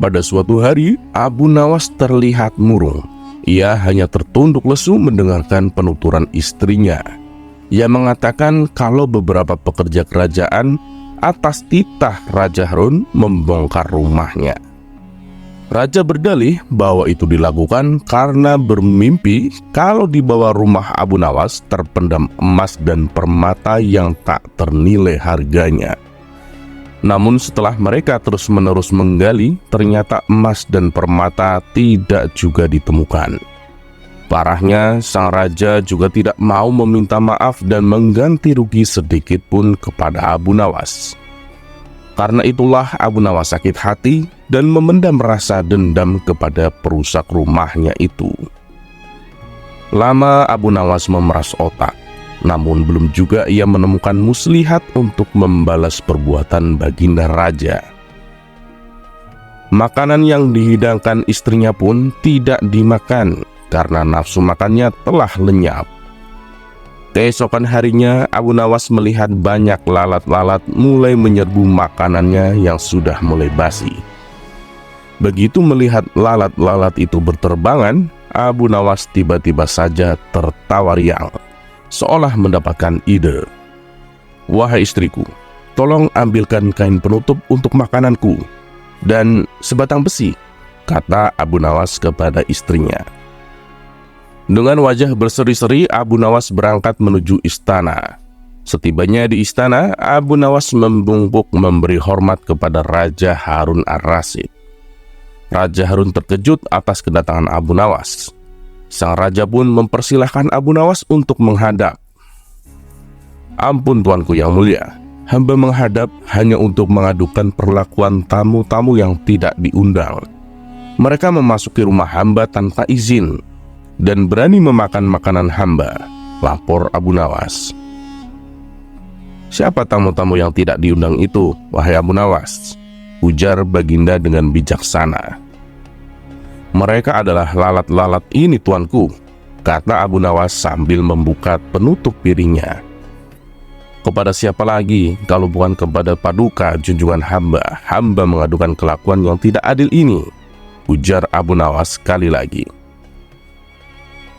Pada suatu hari, Abu Nawas terlihat murung. Ia hanya tertunduk lesu mendengarkan penuturan istrinya. Ia mengatakan kalau beberapa pekerja kerajaan atas titah Raja Harun membongkar rumahnya. Raja berdalih bahwa itu dilakukan karena bermimpi kalau di bawah rumah Abu Nawas terpendam emas dan permata yang tak ternilai harganya. Namun setelah mereka terus-menerus menggali, ternyata emas dan permata tidak juga ditemukan. Parahnya, sang raja juga tidak mau meminta maaf dan mengganti rugi sedikit pun kepada Abu Nawas. Karena itulah Abu Nawas sakit hati dan memendam rasa dendam kepada perusak rumahnya itu. Lama Abu Nawas memeras otak, namun belum juga ia menemukan muslihat untuk membalas perbuatan baginda raja. Makanan yang dihidangkan istrinya pun tidak dimakan karena nafsu makannya telah lenyap. Keesokan harinya, Abu Nawas melihat banyak lalat-lalat mulai menyerbu makanannya yang sudah mulai basi. Begitu melihat lalat-lalat itu berterbangan, Abu Nawas tiba-tiba saja tertawa riang, seolah mendapatkan ide. "Wahai istriku, tolong ambilkan kain penutup untuk makananku dan sebatang besi," kata Abu Nawas kepada istrinya. Dengan wajah berseri-seri, Abu Nawas berangkat menuju istana. Setibanya di istana, Abu Nawas membungkuk memberi hormat kepada Raja Harun ar-Rasyid. Raja Harun terkejut atas kedatangan Abu Nawas. Sang raja pun mempersilahkan Abu Nawas untuk menghadap. "Ampun tuanku yang mulia, hamba menghadap hanya untuk mengadukan perlakuan tamu-tamu yang tidak diundang. Mereka memasuki rumah hamba tanpa izin dan berani memakan makanan hamba," lapor Abu Nawas. "Siapa tamu-tamu yang tidak diundang itu, wahai Abu Nawas?" ujar baginda dengan bijaksana. "Mereka adalah lalat-lalat ini tuanku," kata Abu Nawas sambil membuka penutup piringnya. "Kepada siapa lagi kalau bukan kepada paduka junjungan hamba mengadukan kelakuan yang tidak adil ini," ujar Abu Nawas sekali lagi.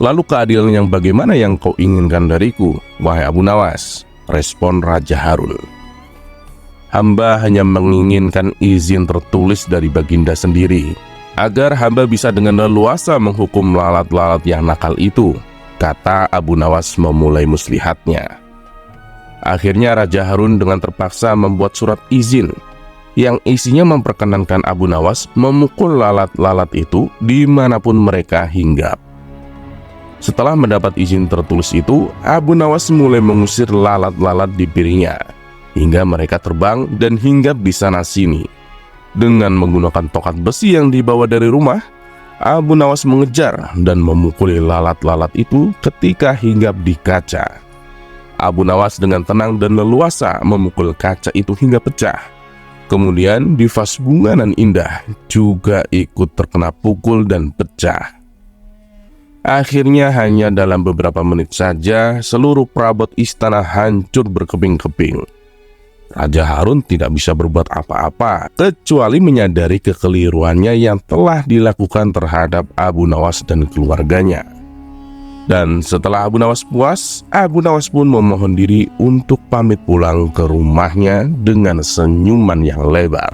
"Lalu keadilan yang bagaimana yang kau inginkan dariku, wahai Abu Nawas?" respon Raja Harun. "Hamba hanya menginginkan izin tertulis dari baginda sendiri, agar hamba bisa dengan leluasa menghukum lalat-lalat yang nakal itu," kata Abu Nawas memulai muslihatnya. Akhirnya Raja Harun dengan terpaksa membuat surat izin yang isinya memperkenankan Abu Nawas memukul lalat-lalat itu dimanapun mereka hinggap. Setelah mendapat izin tertulis itu, Abu Nawas mulai mengusir lalat-lalat di piringnya hingga mereka terbang dan hinggap di sana-sini. Dengan menggunakan tongkat besi yang dibawa dari rumah, Abu Nawas mengejar dan memukuli lalat-lalat itu ketika hinggap di kaca. Abu Nawas dengan tenang dan leluasa memukul kaca itu hingga pecah. Kemudian di vas bunga nan indah juga ikut terkena pukul dan pecah. Akhirnya hanya dalam beberapa menit saja seluruh perabot istana hancur berkeping-keping. Raja Harun tidak bisa berbuat apa-apa kecuali menyadari kekeliruannya yang telah dilakukan terhadap Abu Nawas dan keluarganya. Dan setelah Abu Nawas puas, Abu Nawas pun memohon diri untuk pamit pulang ke rumahnya dengan senyuman yang lebar.